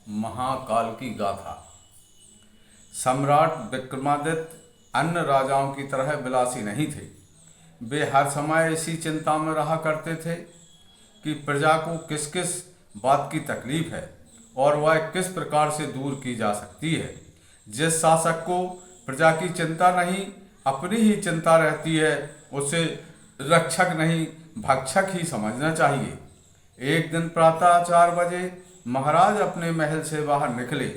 महाकाल की गाथा। सम्राट विक्रमादित्य अन्य राजाओं की तरह विलासी नहीं थे। वे हर समय इसी चिंता में रहा करते थे कि प्रजा को किस किस बात की तकलीफ है और वह किस प्रकार से दूर की जा सकती है। जिस शासक को प्रजा की चिंता नहीं, अपनी ही चिंता रहती है, उसे रक्षक नहीं भक्षक ही समझना चाहिए। एक दिन प्रातः 4 बजे महाराज अपने महल से बाहर निकले।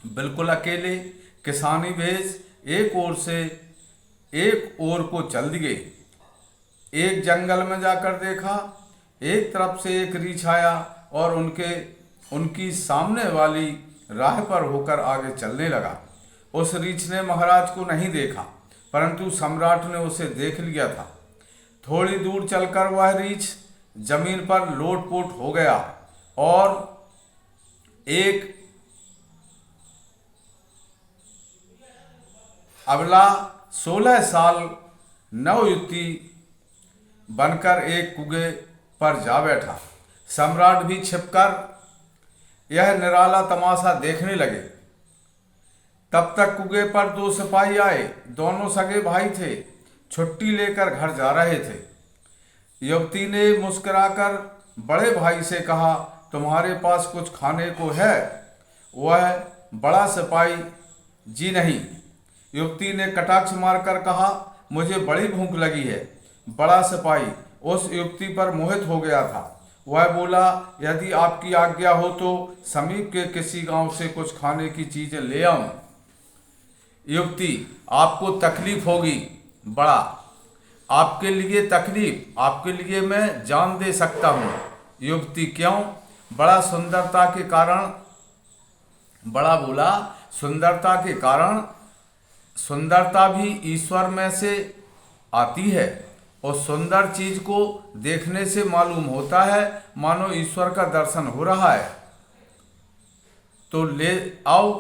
बिल्कुल अकेले, किसानी भेष एक ओर को चल दिए। एक जंगल में जाकर देखा, एक तरफ से एक रीछ आया और उनकी सामने वाली राह पर होकर आगे चलने लगा। उस रीछ ने महाराज को नहीं देखा, परंतु सम्राट ने उसे देख लिया था। थोड़ी दूर चलकर वह रीछ जमीन पर लोटपोट हो गया और एक अबला 16 साल नवयुवती बनकर एक कुएं पर जा बैठा। सम्राट भी छिपकर यह निराला तमाशा देखने लगे। तब तक कुएं पर 2 सिपाही आए। दोनों सगे भाई थे, छुट्टी लेकर घर जा रहे थे। युवती ने मुस्कुराकर बड़े भाई से कहा, तुम्हारे पास कुछ खाने को है? वह बड़ा सिपाही, जी नहीं। युवती ने कटाक्ष मारकर कहा, मुझे बड़ी भूख लगी है। बड़ा सिपाही उस युवती पर मोहित हो गया था। वह बोला, यदि आपकी आज्ञा हो तो समीप के किसी गांव से कुछ खाने की चीजें ले आऊं। युवती, आपको तकलीफ होगी। बड़ा, आपके लिए तकलीफ? आपके लिए मैं जान दे सकता हूँ। युवती, क्यों? बड़ा, सुंदरता के कारण। बड़ा बोला, सुंदरता के कारण। सुंदरता भी ईश्वर में से आती है और सुंदर चीज को देखने से मालूम होता है मानो ईश्वर का दर्शन हो रहा है। तो ले आओ।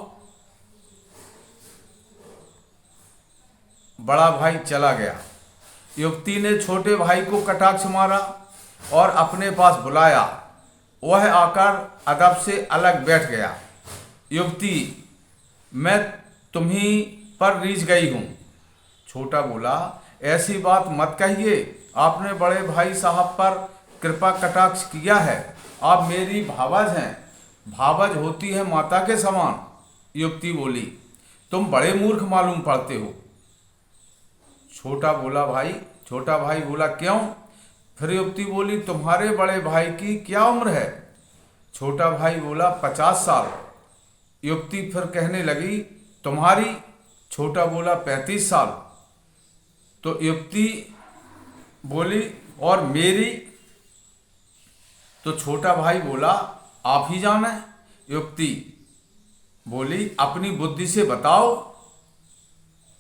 बड़ा भाई चला गया। युवती ने छोटे भाई को कटाक्ष मारा और अपने पास बुलाया। वह आकर अदब से अलग बैठ गया। युवती, मैं तुम्ही पर रीझ गई हूँ। छोटा बोला, ऐसी बात मत कहिए। आपने बड़े भाई साहब पर कृपा कटाक्ष किया है। आप मेरी भावज हैं। भावज होती है माता के समान। युवती बोली, तुम बड़े मूर्ख मालूम पड़ते हो। छोटा भाई बोला, क्यों? फिर युवती बोली, तुम्हारे बड़े भाई की क्या उम्र है? छोटा भाई बोला, 50 साल। युवती फिर कहने लगी, तुम्हारी? छोटा बोला, 35 साल। तो युवती बोली, और मेरी? तो छोटा भाई बोला, आप ही जाने। युवती बोली, अपनी बुद्धि से बताओ।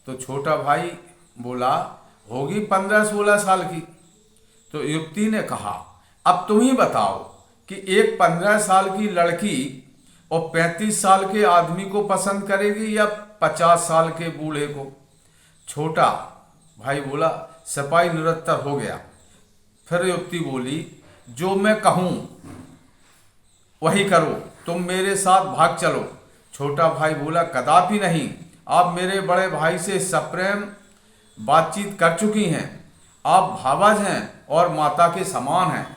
तो छोटा भाई बोला, होगी 15-16 साल की। तो युवती ने कहा, अब तुम ही बताओ कि एक 15 साल की लड़की और 35 साल के आदमी को पसंद करेगी या 50 साल के बूढ़े को? छोटा भाई बोला, सिपाही निरुत्तर हो गया। फिर युवती बोली, जो मैं कहूँ वही करो, तुम मेरे साथ भाग चलो। छोटा भाई बोला, कदापि नहीं। आप मेरे बड़े भाई से सप्रेम बातचीत कर चुकी हैं। आप भावज हैं और माता के समान हैं।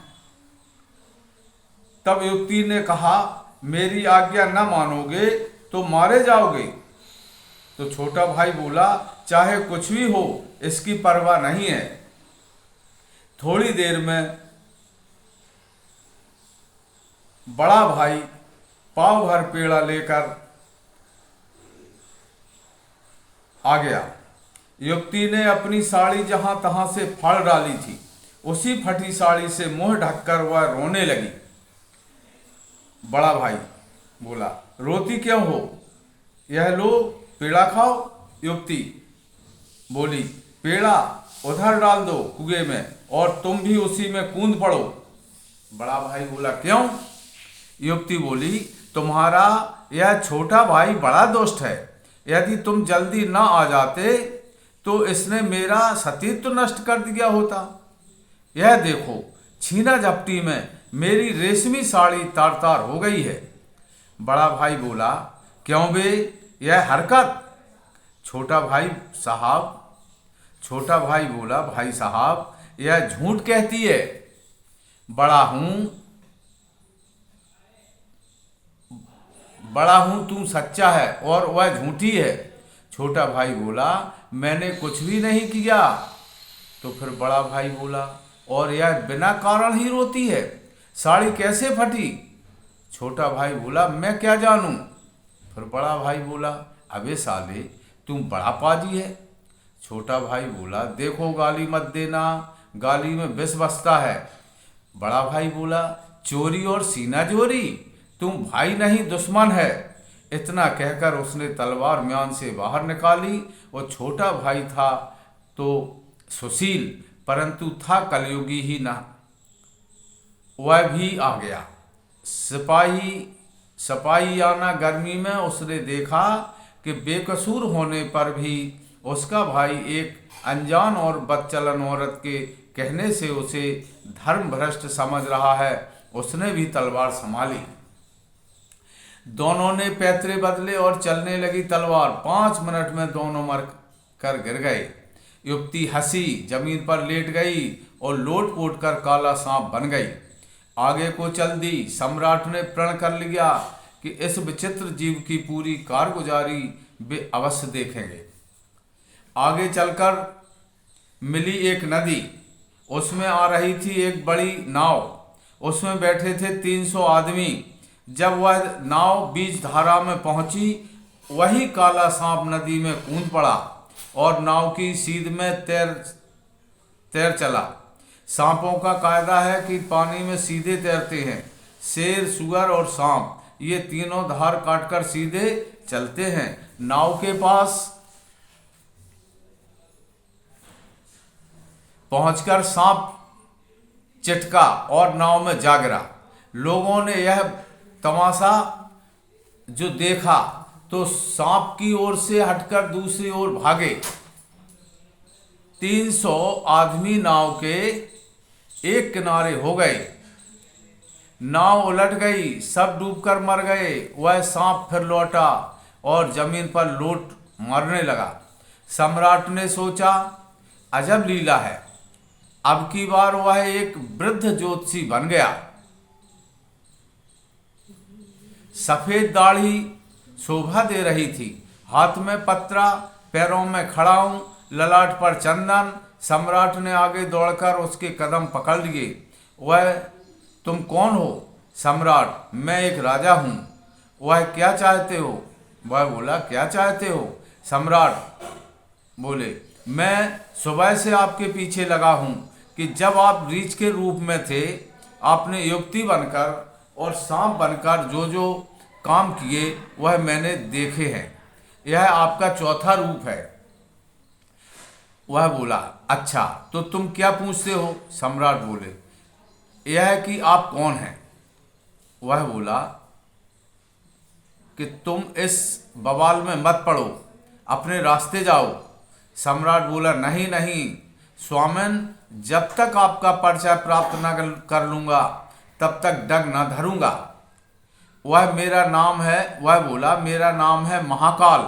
तब युवती ने कहा, मेरी आज्ञा न मानोगे तो मारे जाओगे। तो छोटा भाई बोला, चाहे कुछ भी हो, इसकी परवाह नहीं है। थोड़ी देर में बड़ा भाई पाव भर पेड़ा लेकर आ गया। युवती ने अपनी साड़ी जहां तहां से फाड़ डाली थी। उसी फटी साड़ी से मुंह ढककर वह रोने लगी। बड़ा भाई बोला, रोती क्यों हो? यह लो, पेड़ा खाओ। युवती बोली, पेड़ा उधर डाल दो कुएं में और तुम भी उसी में कूद पड़ो। बड़ा भाई बोला, क्यों? युवती बोली, तुम्हारा यह छोटा भाई बड़ा दुष्ट है। यदि तुम जल्दी ना आ जाते तो इसने मेरा सतीत्व नष्ट कर दिया होता। यह देखो, छीना झपटी में मेरी रेशमी साड़ी तार तार हो गई है। बड़ा भाई बोला, क्यों बे, यह हरकत? छोटा भाई साहब छोटा भाई बोला, भाई साहब यह झूठ कहती है। बड़ा हूं तू सच्चा है और वह झूठी है। छोटा भाई बोला, मैंने कुछ भी नहीं किया। तो फिर बड़ा भाई बोला, और यह बिना कारण ही रोती है, साड़ी कैसे फटी? छोटा भाई बोला, मैं क्या जानूं। फिर बड़ा भाई बोला, अबे साले तुम बड़ा पाजी है। छोटा भाई बोला, देखो गाली मत देना, गाली में विष बसता है। बड़ा भाई बोला, चोरी और सीना जोरी, तुम भाई नहीं दुश्मन है। इतना कहकर उसने तलवार म्यान से बाहर निकाली। और छोटा भाई था तो सुशील, परंतु था कलयुगी ही ना, वह भी आ गया। सिपाही आना गर्मी में उसने देखा कि बेकसूर होने पर भी उसका भाई एक अनजान और बदचलन औरत के कहने से उसे धर्म भ्रष्ट समझ रहा है। उसने भी तलवार संभाली। दोनों ने पैतरे बदले और चलने लगी तलवार। 5 मिनट में दोनों मर कर गिर गए। युवती हंसी, जमीन पर लेट गई और लोट पोट कर काला सांप बन गई। आगे को चल दी। सम्राट ने प्रण कर लिया कि इस विचित्र जीव की पूरी कारगुजारी वे अवश्य देखेंगे। आगे चलकर मिली एक नदी, उसमें आ रही थी एक बड़ी नाव, उसमें बैठे थे 300 आदमी। जब वह नाव बीच धारा में पहुंची, वही काला सांप नदी में कूद पड़ा और नाव की सीध में तैर चला। सांपों का कायदा है कि पानी में सीधे तैरते हैं। शेर, सुअर और सांप ये तीनों धार काटकर सीधे चलते हैं। नाव के पास पहुंचकर सांप चिटका और नाव में जा गिरा। लोगों ने यह तमाशा जो देखा तो सांप की ओर से हटकर दूसरी ओर भागे। 300 आदमी नाव के एक किनारे हो गए। नाव उलट गई, सब डूबकर मर गए। वह सांप फिर लौटा और जमीन पर लोट मारने लगा। सम्राट ने सोचा, अजब लीला है। अब की बार वह एक वृद्ध ज्योतिषी बन गया। सफेद दाढ़ी शोभा दे रही थी, हाथ में पत्रा, पैरों में खड़ाऊं, ललाट पर चंदन। सम्राट ने आगे दौड़कर उसके कदम पकड़ लिए। वह, तुम कौन हो? सम्राट, मैं एक राजा हूँ। वह, क्या चाहते हो? वह बोला, क्या चाहते हो? सम्राट बोले, मैं सुबह से आपके पीछे लगा हूँ कि जब आप रीछ के रूप में थे, आपने युवती बनकर और सांप बनकर जो जो काम किए वह मैंने देखे हैं। यह आपका चौथा रूप है। वह बोला, अच्छा तो तुम क्या पूछते हो? सम्राट बोले, यह है कि आप कौन हैं? वह बोला कि तुम इस बवाल में मत पड़ो, अपने रास्ते जाओ। सम्राट बोला, नहीं नहीं स्वामिन, जब तक आपका परिचय प्राप्त न कर लूंगा तब तक डग न धरूंगा। वह मेरा नाम है। वह बोला, मेरा नाम है महाकाल।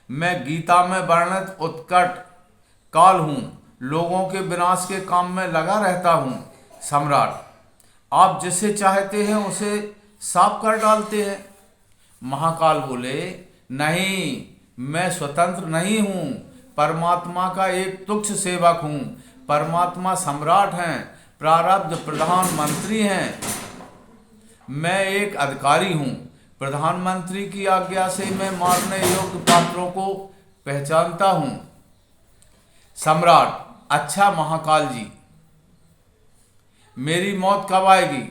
मैं गीता में वर्णित उत्कट काल हूँ, लोगों के विनाश के काम में लगा रहता हूँ। सम्राट, आप जिसे चाहते हैं उसे साफ कर डालते हैं। महाकाल बोले, नहीं, मैं स्वतंत्र नहीं हूँ, परमात्मा का एक तुच्छ सेवक हूँ। परमात्मा सम्राट हैं, प्रारब्ध प्रधानमंत्री हैं, मैं एक अधिकारी हूँ। प्रधानमंत्री की आज्ञा से मैं मारने योग्य पात्रों को पहचानता हूँ। सम्राट, अच्छा महाकाल जी, मेरी मौत कब आएगी?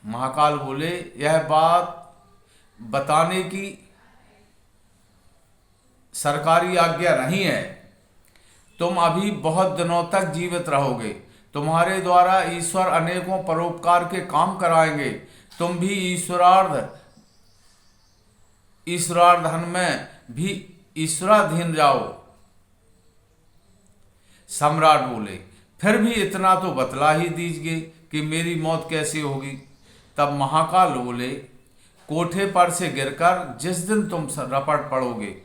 महाकाल बोले, यह बात बताने की सरकारी आज्ञा नहीं है। तुम अभी बहुत दिनों तक जीवित रहोगे। तुम्हारे द्वारा ईश्वर अनेकों परोपकार के काम कराएंगे। तुम भी ईश्वराधन में भी ईश्वराधीन जाओ। सम्राट बोले, फिर भी इतना तो बतला ही दीजिए कि मेरी मौत कैसे होगी। तब महाकाल बोले, कोठे पर से गिरकर जिस दिन तुम रपट पड़ोगे,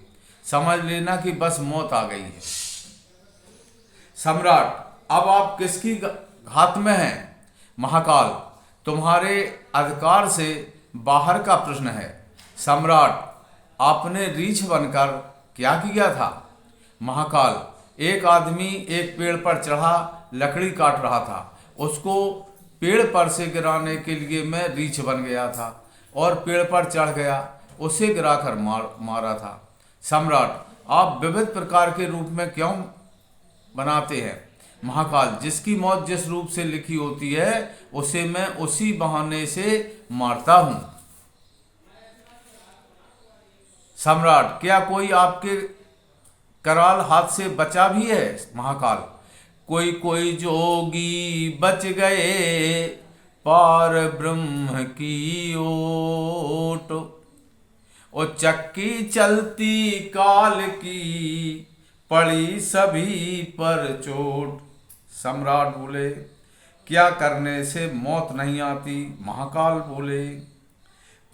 समझ लेना कि बस मौत आ गई है। सम्राट, अब आप किसकी घात में हैं? महाकाल, तुम्हारे अधिकार से बाहर का प्रश्न है। सम्राट, आपने रीछ बनकर क्या किया था? महाकाल, एक आदमी एक पेड़ पर चढ़ा लकड़ी काट रहा था, उसको पेड़ पर से गिराने के लिए मैं रीछ बन गया था और पेड़ पर चढ़ गया, उसे गिराकर मारा था। सम्राट, आप विविध प्रकार के रूप में क्यों बनाते हैं? महाकाल, जिसकी मौत जिस रूप से लिखी होती है उसे मैं उसी बहाने से मारता हूं। सम्राट, क्या कोई आपके कराल हाथ से बचा भी है? महाकाल, कोई कोई जोगी बच गए पार ब्रह्म की ओट, ओ चक्की चलती काल की पड़ी सभी पर चोट। सम्राट बोले, क्या करने से मौत नहीं आती? महाकाल बोले,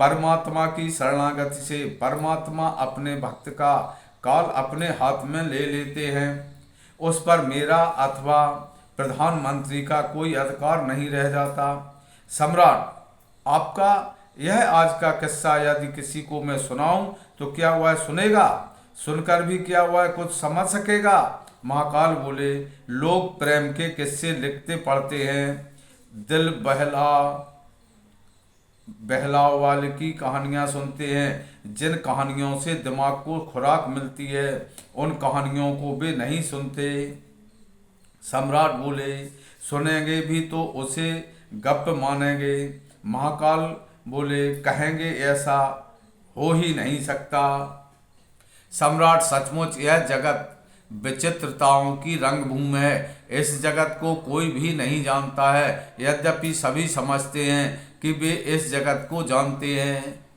परमात्मा की शरणागति से परमात्मा अपने भक्त का काल अपने हाथ में ले लेते हैं। उस पर मेरा अथवा प्रधानमंत्री का कोई अधिकार नहीं रह जाता। सम्राट, आपका यह आज का किस्सा यदि किसी को मैं सुनाऊं तो क्या वह सुनेगा? सुनकर भी क्या वह कुछ समझ सकेगा? महाकाल बोले, लोग प्रेम के किस्से लिखते पढ़ते हैं, दिल बहलाव वाले की कहानियाँ सुनते हैं। जिन कहानियों से दिमाग को खुराक मिलती है उन कहानियों को वे नहीं सुनते। सम्राट बोले, सुनेंगे भी तो उसे गप मानेंगे। महाकाल बोले, कहेंगे ऐसा हो ही नहीं सकता। सम्राट, सचमुच यह जगत विचित्रताओं की रंगभूमि है। इस जगत को कोई भी नहीं जानता है, यद्यपि सभी समझते हैं कि वे इस जगत को जानते हैं।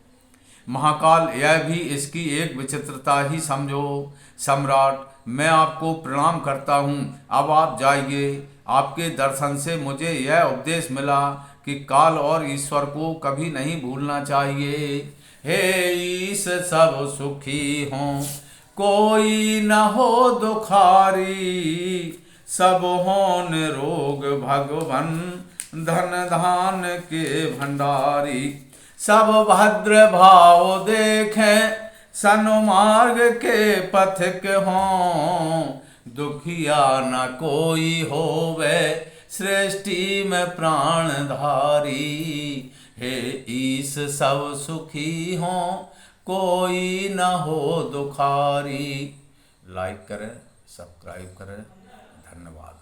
महाकाल, यह भी इसकी एक विचित्रता ही समझो। सम्राट, मैं आपको प्रणाम करता हूँ, अब आप जाइए। आपके दर्शन से मुझे यह उपदेश मिला कि काल और ईश्वर को कभी नहीं भूलना चाहिए। हे ईश सब सुखी हों, कोई न हो दुखारी, सब हों निरोग भगवन, धन धान के भंडारी। सब भद्र भाव देखें, सन्मार्ग के पथिक हों, दुखिया न कोई होवे, सृष्टि में प्राणधारी। हे ईश सब सुखी हों, कोई न हो दुखारी। लाइक करें, सब्सक्राइब करें। धन्यवाद।